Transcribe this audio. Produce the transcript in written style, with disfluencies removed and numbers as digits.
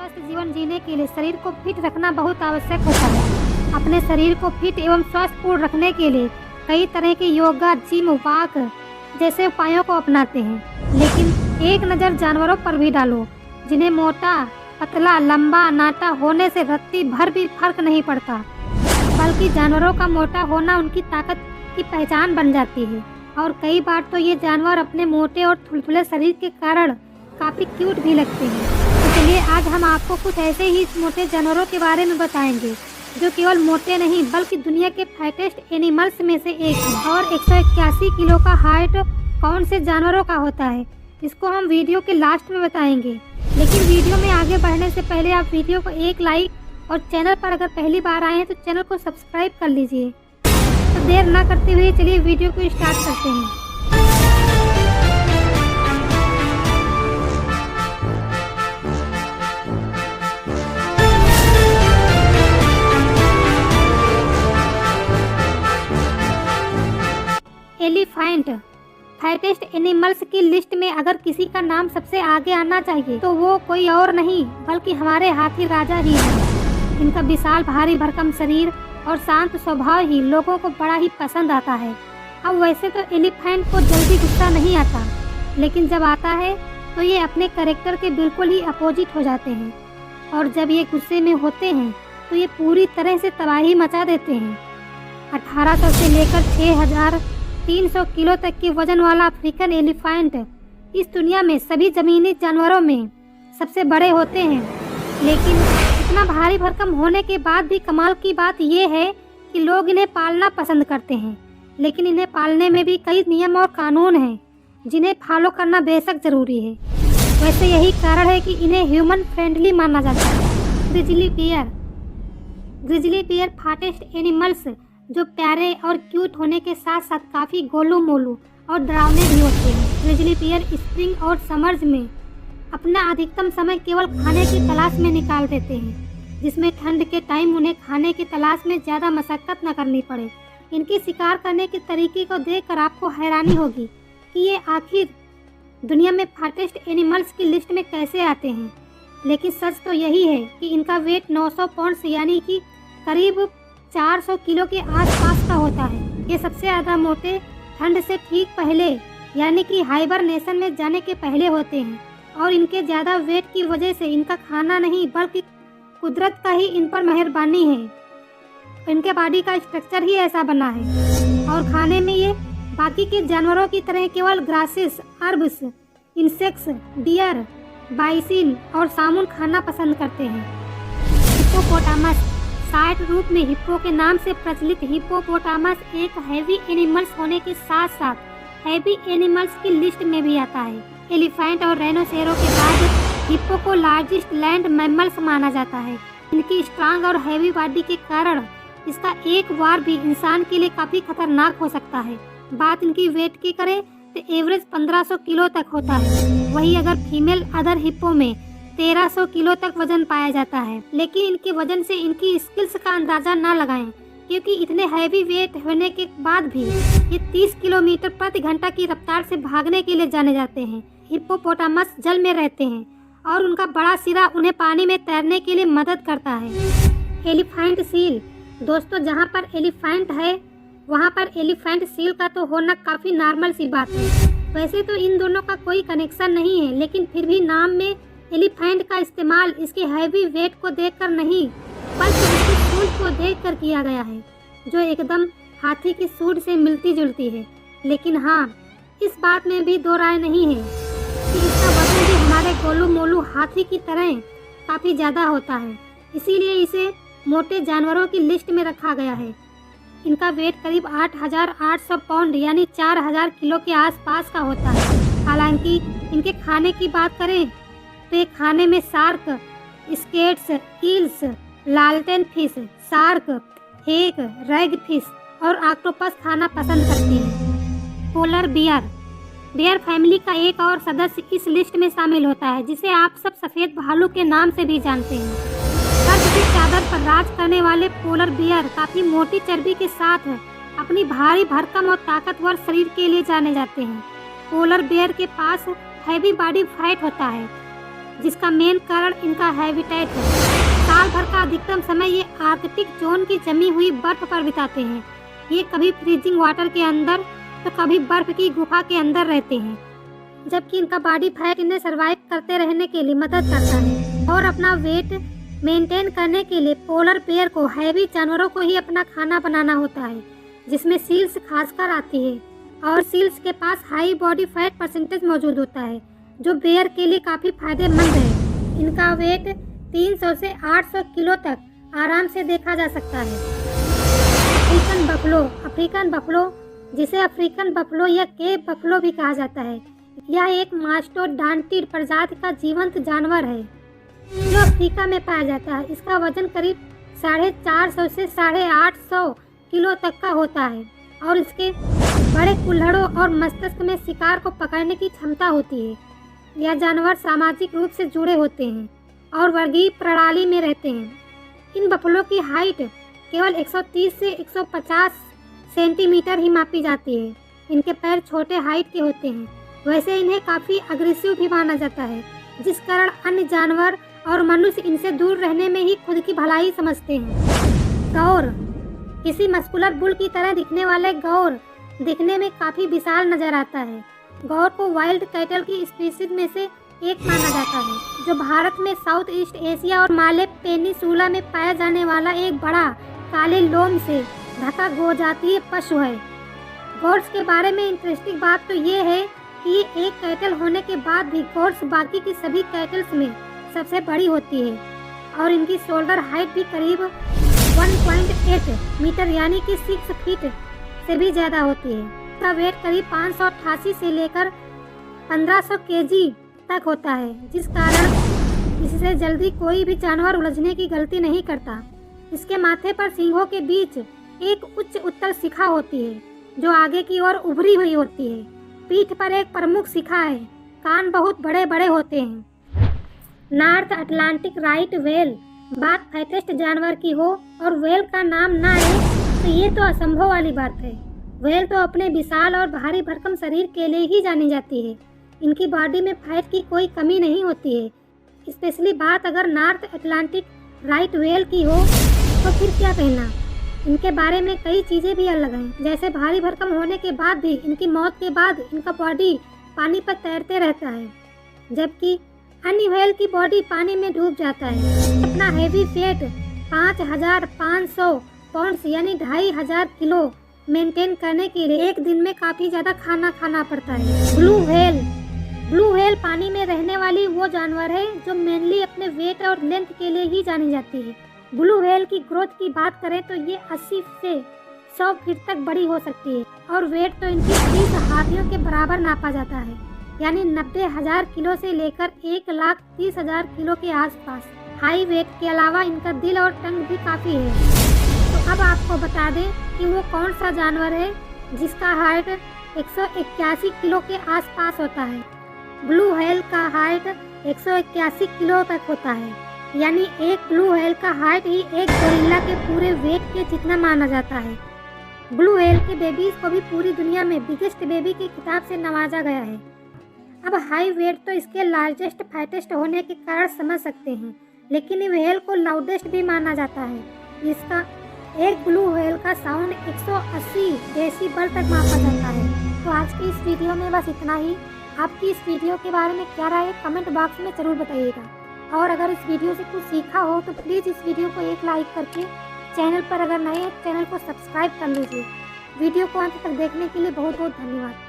स्वस्थ जीवन जीने के लिए शरीर को फिट रखना बहुत आवश्यक होता है। अपने शरीर को फिट एवं स्वस्थपूर्ण रखने के लिए कई तरह के योगा, जिम, वॉक जैसे उपायों को अपनाते हैं। लेकिन एक नज़र जानवरों पर भी डालो, जिन्हें मोटा, पतला, लंबा, नाटा होने से रत्ती भर भी फर्क नहीं पड़ता, बल्कि जानवरों का मोटा होना उनकी ताकत की पहचान बन जाती है। और कई बार तो ये जानवर अपने मोटे और थुलथुले शरीर के कारण काफ़ी क्यूट भी लगते हैं। तो चलिए आज हम आपको कुछ ऐसे ही मोटे जानवरों के बारे में बताएंगे जो केवल मोटे नहीं बल्कि दुनिया के फाइटेस्ट एनिमल्स में से एक है। और 181 किलो का हाइट कौन से जानवरों का होता है, इसको हम वीडियो के लास्ट में बताएंगे। लेकिन वीडियो में आगे बढ़ने से पहले आप वीडियो को एक लाइक और चैनल पर अगर पहली बार आए हैं तो चैनल को सब्सक्राइब कर लीजिए। तो देर ना करते हुए चलिए वीडियो को स्टार्ट करते हैं। एलिफेंट फाइटेस्ट एनिमल्स की लिस्ट में अगर किसी का नाम सबसे आगे आना चाहिए तो वो कोई और नहीं बल्कि हमारे हाथी राजा ही है। इनका विशाल भारी भरकम शरीर और शांत स्वभाव ही लोगों को बड़ा ही पसंद आता है। अब वैसे तो एलिफेंट को जल्दी गुस्सा नहीं आता, लेकिन जब आता है तो ये अपने कैरेक्टर के बिल्कुल ही अपोजिट हो जाते हैं। और जब ये गुस्से में होते हैं तो ये पूरी तरह से तबाही मचा देते हैं। 1800 से लेकर 6300 किलो तक के वजन वाला अफ्रीकन एलिफेंट इस दुनिया में सभी जमीनी जानवरों में सबसे बड़े होते हैं। लेकिन इतना भारी भरकम होने के बाद भी कमाल की बात यह है कि लोग इन्हें पालना पसंद करते हैं। लेकिन इन्हें पालने में भी कई नियम और कानून हैं जिन्हें फॉलो करना बेशक ज़रूरी है। वैसे यही कारण है कि इन्हें ह्यूमन फ्रेंडली माना जाता है। ग्रिजली बियर फाटेस्ट एनिमल्स जो प्यारे और क्यूट होने के साथ साथ काफ़ी गोलू मोलू और डरावने भी होते हैं। ग्रिजली बियर स्प्रिंग और समर्स में अपना अधिकतम समय केवल खाने की तलाश में निकाल देते हैं, जिसमें ठंड के टाइम उन्हें खाने की तलाश में ज़्यादा मशक्क़त न करनी पड़े। इनकी शिकार करने के तरीके को देखकर आपको हैरानी होगी कि ये आखिर दुनिया में फाटेस्ट एनिमल्स की लिस्ट में कैसे आते हैं। लेकिन सच तो यही है कि इनका वेट 900 पाउंड्स यानी कि करीब 400 किलो के आसपास का होता है। ये सबसे ज़्यादा मोटे ठंड से ठीक पहले यानी कि हाइबरनेशन में जाने के पहले होते हैं। और इनके ज़्यादा वेट की वजह से इनका खाना नहीं बल्कि कुदरत का ही इन पर मेहरबानी है। इनके बॉडी का स्ट्रक्चर ही ऐसा बना है। और खाने में ये बाकी के जानवरों की तरह केवल ग्रासेस, अर्ब्स, इंसेक्ट्स, डियर, बाइसिन और सामुन खाना पसंद करते हैं। हिप्पोपोटामस शार्ट रूप में हिप्पो के नाम से प्रचलित हिप्पोपोटामस एक हैवी एनिमल्स होने के साथ साथ हैवी एनिमल्स की लिस्ट में भी आता है। एलिफेंट और राइनोसेरो के बाद हिप्पो को लार्जेस्ट लैंड मैमल्स माना जाता है। इनकी स्ट्रांग और हैवी बॉडी के कारण इसका एक वार भी इंसान के लिए काफ़ी खतरनाक हो सकता है। बात इनकी वेट की करें तो एवरेज 1500 किलो तक होता है। वही अगर फीमेल अदर हिप्पो में 1300 किलो तक वजन पाया जाता है। लेकिन इनके वजन से इनकी स्किल्स का अंदाज़ा ना लगाएं, क्योंकि इतने हैवी वेट होने के बाद भी ये 30 किलोमीटर प्रति घंटा की रफ्तार से भागने के लिए जाने जाते हैं। हिप्पोपोटामस जल में रहते हैं और उनका बड़ा सिरा उन्हें पानी में तैरने के लिए मदद करता है। एलिफेंट सील दोस्तों, जहाँ पर एलिफेंट है वहाँ पर एलिफेंट सील का तो होना काफ़ी नॉर्मल सी बात है। वैसे तो इन दोनों का कोई कनेक्शन नहीं है, लेकिन फिर भी नाम में एलिफेंट का इस्तेमाल इसके हैवी वेट को देखकर नहीं बल्कि इसकी सूंड को देखकर किया गया है, जो एकदम हाथी की सूंड से मिलती जुलती है। लेकिन हाँ, इस बात में भी दो राय नहीं है कि इसका वजन भी हमारे गोलू मोलू हाथी की तरह काफ़ी ज़्यादा होता है। इसीलिए इसे मोटे जानवरों की लिस्ट में रखा गया है। इनका वेट करीब 8800 पाउंड यानी 4000 किलो के आसपास का होता है। हालांकि इनके खाने की बात करें तो ये खाने में शार्क, स्केट्स, ईल्स, लालटेन fish, shark, Hague, rag fish और ऑक्टोपस खाना पसंद करती है। पोलर बियर फैमिली का एक और सदस्य इस लिस्ट में शामिल होता है, जिसे आप सब सफ़ेद भालू के नाम से भी जानते हैं। बर्फ की चादर पर राज करने वाले पोलर बियर काफ़ी मोटी चर्बी के साथ अपनी भारी भरकम और ताकतवर शरीर के लिए जाने जाते हैं। पोलर बियर के पास हैवी बॉडी फैट होता है जिसका मेन कारण इनका हैबिटेट है। साल भर का अधिकतम समय ये आर्कटिक जोन की जमी हुई बर्फ पर बिताते हैं। ये कभी फ्रीजिंग वाटर के अंदर तो कभी बर्फ की गुफा के अंदर रहते हैं, जबकि इनका बॉडी फैट इन्हें सर्वाइव करते रहने के लिए मदद करता है। और अपना वेट मेंटेन करने के लिए पोलर बेयर को हैवी जानवरों को ही अपना खाना बनाना होता है, जिसमें सील्स खासकर आती है। और सील्स के पास हाई बॉडी फैट परसेंटेज मौजूद होता है, जो बेयर के लिए काफ़ी फायदेमंद है। इनका वेट 300 से 800 किलो तक आराम से देखा जा सकता है। अफ्रीकन बफलो जिसे अफ्रीकन बफलो या केप बफलो भी कहा जाता है, यह एक मास्टोडॉन्टिड प्रजाति का जीवंत जानवर है जो अफ्रीका में पाया जाता है। इसका वजन करीब 450 से 850 किलो तक का होता है और इसके बड़े कुल्हड़ों और मस्तिष्क में शिकार को पकड़ने की क्षमता होती है। यह जानवर सामाजिक रूप से जुड़े होते हैं और वर्गीय प्रणाली में रहते हैं। इन बफलों की हाइट केवल 130 से 150 सेंटीमीटर ही मापी जाती है। इनके पैर छोटे हाइट के होते हैं। वैसे इन्हें काफ़ी अग्रेसिव भी माना जाता है, जिस कारण अन्य जानवर और मनुष्य इनसे दूर रहने में ही खुद की भलाई समझते हैं। गौर किसी मस्कुलर बुल की तरह दिखने वाले गौर दिखने में काफ़ी विशाल नजर आता है। गौर को वाइल्ड कैटल की स्पीशीज में से एक माना जाता है, जो भारत में साउथ ईस्ट एशिया और माले पेनिसुला में पाया जाने वाला एक बड़ा काले लोम से ढका गोजातीय पशु है। गौर्स के बारे में इंटरेस्टिंग बात तो ये है कि ये एक कैटल होने के बाद भी गौर्स बाकी की सभी कैटल्स में सबसे बड़ी होती है और इनकी शोल्डर हाइट भी करीब 1.8 मीटर यानी कि 6 फीट से भी ज़्यादा होती है। इसका वेट करीब 588 से लेकर 1500 केजी तक होता है, जिस कारण इससे जल्दी कोई भी जानवर उलझने की गलती नहीं करता। इसके माथे पर सींगों के बीच एक उच्च उत्तल शिखा होती है जो आगे की ओर उभरी हुई होती है। पीठ पर एक प्रमुख शिखा है। कान बहुत बड़े बड़े होते हैं। नॉर्थ अटलांटिक राइट व्हेल बात फैटेस्ट जानवर की हो और व्हेल का नाम ना आए तो ये तो असंभव वाली बात है। व्हेल तो अपने विशाल और भारी भरकम शरीर के लिए ही जानी जाती है। इनकी बॉडी में फैट की कोई कमी नहीं होती है। स्पेशली बात अगर नॉर्थ अटलांटिक राइट व्हेल की हो तो फिर क्या कहना। इनके बारे में कई चीज़ें भी अलग हैं, जैसे भारी भरकम होने के बाद भी इनकी मौत के बाद इनका बॉडी पानी पर तैरते रहता है, जबकि अन्य व्हेल की बॉडी पानी में डूब जाता है। अपना हैवी वेट 5500 पाउंड्स यानी 2500 किलो मेंटेन करने के लिए एक दिन में काफ़ी ज़्यादा खाना खाना पड़ता है। ब्लू व्हेल पानी में रहने वाली वो जानवर है जो मेनली अपने वेट और लेंथ के लिए ही जानी जाती है। ब्लू व्हेल की ग्रोथ की बात करें तो ये 80 से 100 फीट तक बड़ी हो सकती है और वेट तो इनकी 30 हाथियों के बराबर नापा जाता है, यानी 90,000 किलो से लेकर 1,30,000 किलो के आसपास। हाई वेट के अलावा इनका दिल और टंग भी काफ़ी है। तो अब आपको बता दें कि वो कौन सा जानवर है जिसका हाइट 181 किलो के आसपास होता है। ब्लू व्हेल का हाइट 181 किलो तक होता है, यानी एक ब्लू व्हेल का हाइट ही एक गोरिल्ला के पूरे वेट के जितना माना जाता है। ब्लू व्हेल के बेबीज को भी पूरी दुनिया में बिगेस्ट बेबी के खिताब से नवाजा गया है। अब हाई वेट तो इसके लार्जेस्ट फैटेस्ट होने के कारण समझ सकते हैं, लेकिन व्हेल को लाउडेस्ट भी माना जाता है। इसका एक ब्लू व्हेल का साउंड 180 डेसिबल तक मापा जाता है। तो आज की इस वीडियो में बस इतना ही। आपकी इस वीडियो के बारे में क्या राय है कमेंट बॉक्स में ज़रूर बताइएगा। और अगर इस वीडियो से कुछ सीखा हो तो प्लीज़ इस वीडियो को एक लाइक करके चैनल पर अगर नए हैं चैनल को सब्सक्राइब कर लीजिए। वीडियो को अंत तक देखने के लिए बहुत बहुत धन्यवाद।